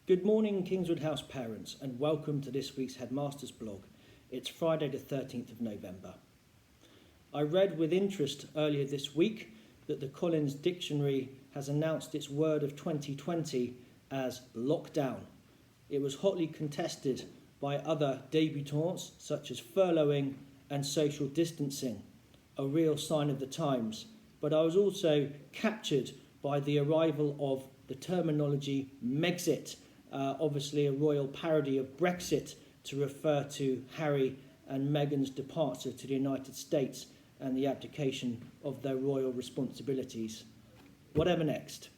Good morning, Kingswood House parents, and welcome to this week's Headmaster's blog. It's Friday the 13th of November. I read with interest earlier this week that the Collins Dictionary has announced its word of 2020 as lockdown. It was hotly contested by other debutantes such as furloughing and social distancing, a real sign of the times. But I was also captured by the arrival of the terminology Megxit, obviously a royal parody of Brexit to refer to Harry and Meghan's departure to the United States and the abdication of their royal responsibilities. Whatever next.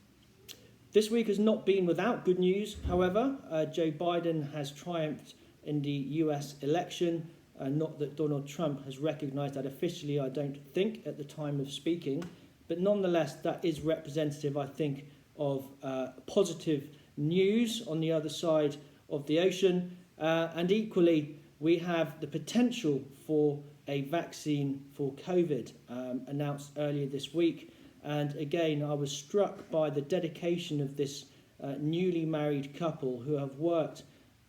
This week has not been without good news, however. Joe Biden has triumphed in the US election, not that Donald Trump has recognised that officially, I don't think, at the time of speaking, but nonetheless that is representative, I think, of positive news on the other side of the ocean, and equally we have the potential for a vaccine for COVID announced earlier this week. And again, I was struck by the dedication of this newly married couple who have worked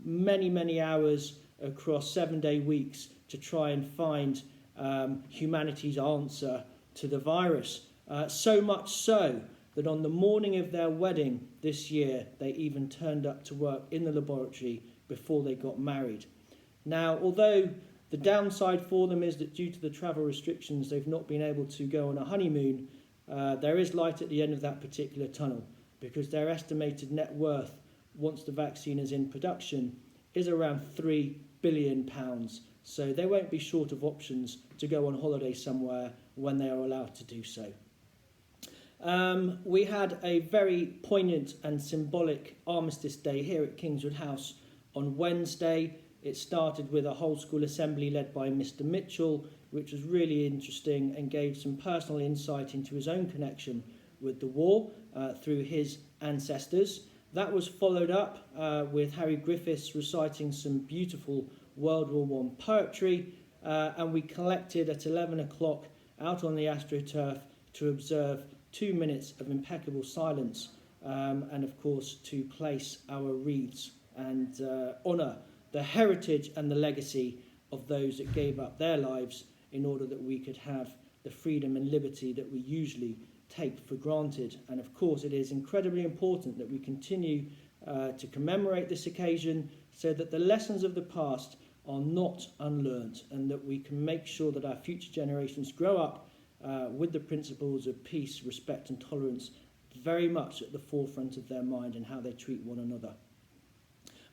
many hours across 7-day weeks to try and find humanity's answer to the virus. So much so that on the morning of their wedding this year, they even turned up to work in the laboratory before they got married. Now, although the downside for them is that due to the travel restrictions, they've not been able to go on a honeymoon, there is light at the end of that particular tunnel, because their estimated net worth, once the vaccine is in production, is around £3 billion. So they won't be short of options to go on holiday somewhere when they are allowed to do so. We had a very poignant and symbolic Armistice Day here at Kingswood House on Wednesday. It started with a whole school assembly led by Mr. Mitchell, which was really interesting and gave some personal insight into his own connection with the war through his ancestors. That was followed up with Harry Griffiths reciting some beautiful World War I poetry, and we collected at 11 o'clock out on the AstroTurf to observe 2 minutes of impeccable silence, and of course to place our wreaths and honour the heritage and the legacy of those that gave up their lives in order that we could have the freedom and liberty that we usually take for granted. And of course it is incredibly important that we continue to commemorate this occasion so that the lessons of the past are not unlearned, and that we can make sure that our future generations grow up with the principles of peace, respect and tolerance very much at the forefront of their mind and how they treat one another.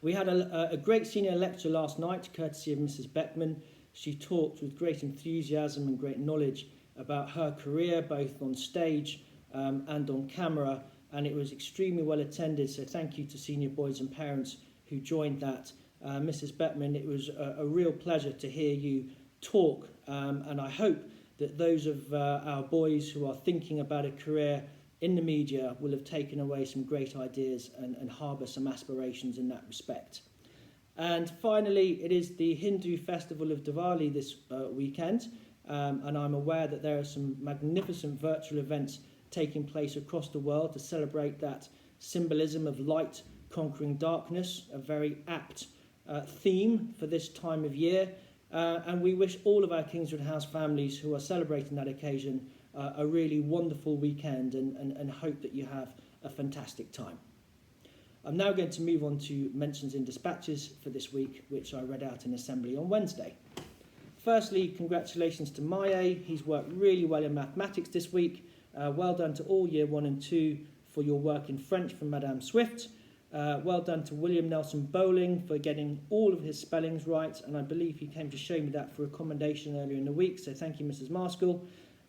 We had a great senior lecture last night, courtesy of Mrs. Beckman. She talked with great enthusiasm and great knowledge about her career, both on stage and on camera, and it was extremely well attended, so thank you to senior boys and parents who joined that. Mrs. Beckman, it was a real pleasure to hear you talk, and I hope that those of our boys who are thinking about a career in the media will have taken away some great ideas and harbour some aspirations in that respect. And finally, it is the Hindu festival of Diwali this weekend, and I'm aware that there are some magnificent virtual events taking place across the world to celebrate that symbolism of light conquering darkness, a very apt theme for this time of year. And we wish all of our Kingswood House families who are celebrating that occasion a really wonderful weekend and hope that you have a fantastic time. I'm now going to move on to mentions in dispatches for this week, which I read out in Assembly on Wednesday. Firstly, congratulations to Maye. He's worked really well in mathematics this week. Well done to all Year 1 and 2 for your work in French from Madame Swift. Well done to William Nelson Bowling for getting all of his spellings right, and I believe he came to show me that for a commendation earlier in the week, so thank you, Mrs. Marskell.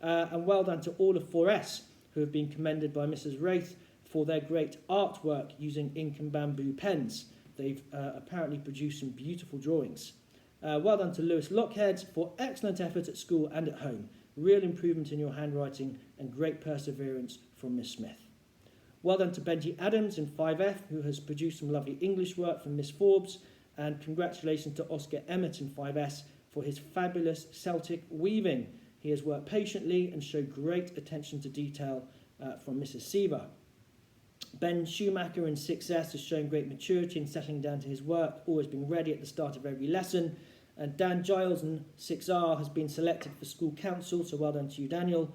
And well done to all of 4S, who have been commended by Mrs. Wraith for their great artwork using ink and bamboo pens. They've apparently produced some beautiful drawings. Well done to Lewis Lockhead for excellent effort at school and at home. Real improvement in your handwriting and great perseverance from Miss Smith. Well done to Benji Adams in 5F, who has produced some lovely English work from Miss Forbes. And congratulations to Oscar Emmett in 5S for his fabulous Celtic weaving. He has worked patiently and showed great attention to detail from Mrs. Sieber. Ben Schumacher in 6S has shown great maturity in settling down to his work, always being ready at the start of every lesson. And Dan Giles in 6R has been selected for school council, so well done to you, Daniel.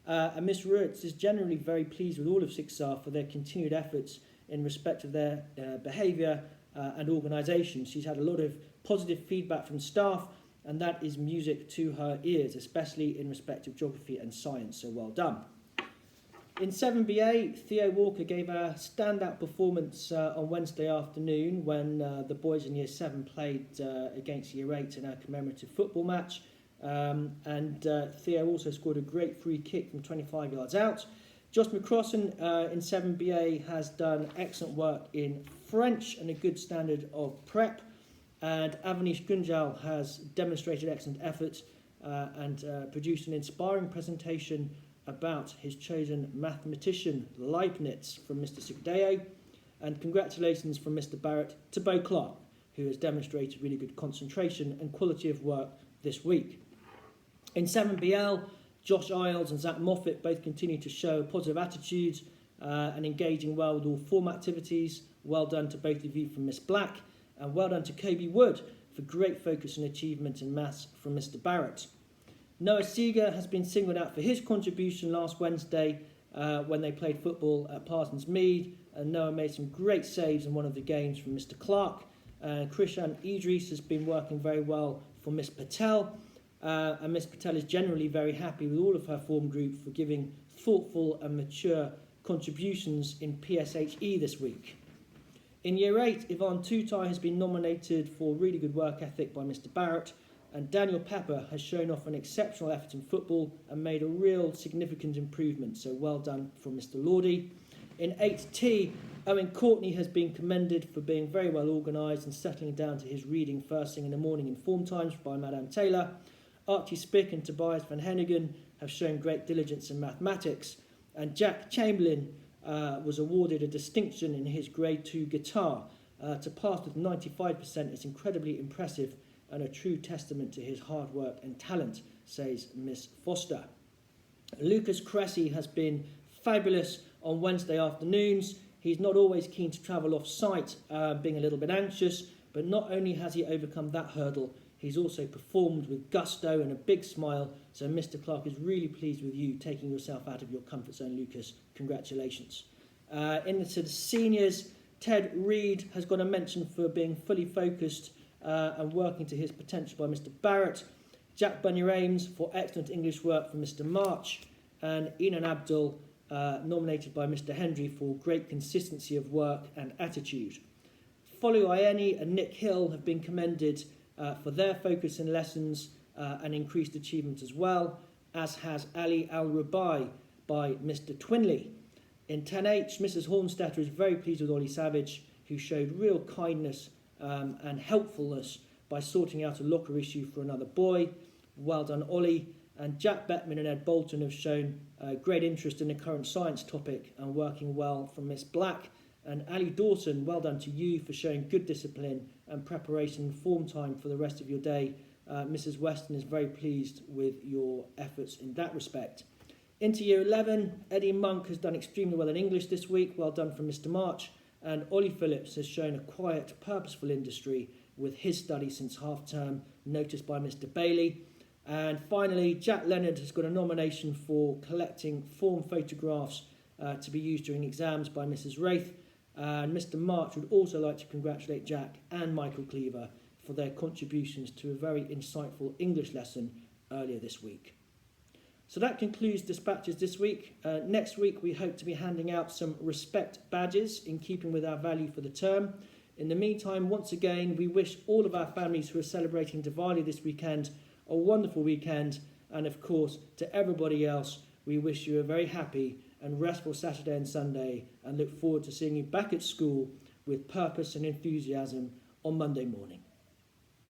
And Miss Ruitz is generally very pleased with all of 6R for their continued efforts in respect of their behaviour and organisation. She's had a lot of positive feedback from staff, and that is music to her ears, especially in respect of geography and science, so well done. In 7BA, Theo Walker gave a standout performance on Wednesday afternoon when the boys in Year 7 played against Year 8 in our commemorative football match. And Theo also scored a great free kick from 25 yards out. Josh McCrossan in 7BA has done excellent work in French and a good standard of prep. And Avanish Gunjal has demonstrated excellent effort and produced an inspiring presentation about his chosen mathematician Leibniz from Mr. Sigdeo. And congratulations from Mr. Barrett to Bo Clark, who has demonstrated really good concentration and quality of work this week. In 7BL, Josh Isles and Zach Moffat both continue to show positive attitudes and engaging well with all form activities. Well done to both of you from Miss Black, and well done to Kobe Wood for great focus and achievement in maths from Mr. Barrett. Noah Seeger has been singled out for his contribution last Wednesday when they played football at Parsons Mead, and Noah made some great saves in one of the games from Mr. Clark. Krishan Idris has been working very well for Miss Patel, and Miss Patel is generally very happy with all of her form group for giving thoughtful and mature contributions in PSHE this week. In Year 8, Yvonne Tutai has been nominated for really good work ethic by Mr. Barrett, and Daniel Pepper has shown off an exceptional effort in football and made a real significant improvement, so well done from Mr. Lordy. In 8T, Owen Courtney has been commended for being very well organised and settling down to his reading first thing in the morning in form times by Madame Taylor. Archie Spick and Tobias van Hennigan have shown great diligence in mathematics, and Jack Chamberlain was awarded a distinction in his Grade 2 guitar. To pass with 95% is incredibly impressive and a true testament to his hard work and talent, says Miss Foster. Lucas Cressy has been fabulous on Wednesday afternoons. He's not always keen to travel off-site, being a little bit anxious, but not only has he overcome that hurdle, he's also performed with gusto and a big smile, so Mr. Clark is really pleased with you taking yourself out of your comfort zone, Lucas. Congratulations. In the seniors, Ted Reed has got a mention for being fully focused and working to his potential by Mr. Barrett. Jack Bunyer-Ames for excellent English work from Mr. March, and Inan Abdul nominated by Mr. Hendry for great consistency of work and attitude. Folu Ayeni and Nick Hill have been commended for their focus in lessons and increased achievement as well, as has Ali Al-Rubai by Mr. Twinley. In 10H, Mrs. Hornstetter is very pleased with Ollie Savage, who showed real kindness and helpfulness by sorting out a locker issue for another boy. Well done, Ollie. And Jack Bettman and Ed Bolton have shown great interest in the current science topic and working well from Miss Black. And Ali Dawson, well done to you for showing good discipline and preparation and form time for the rest of your day. Mrs. Weston is very pleased with your efforts in that respect. Into Year 11, Eddie Monk has done extremely well in English this week. Well done from Mr. March. And Ollie Phillips has shown a quiet, purposeful industry with his study since half-term, noticed by Mr. Bailey. And finally, Jack Leonard has got a nomination for collecting form photographs to be used during exams by Mrs. Wraith. And Mr. March would also like to congratulate Jack and Michael Cleaver for their contributions to a very insightful English lesson earlier this week. So that concludes dispatches this week. Next week we hope to be handing out some respect badges in keeping with our value for the term. In the meantime, once again, we wish all of our families who are celebrating Diwali this weekend a wonderful weekend, and of course to everybody else we wish you a very happy and restful Saturday and Sunday, and look forward to seeing you back at school with purpose and enthusiasm on Monday morning.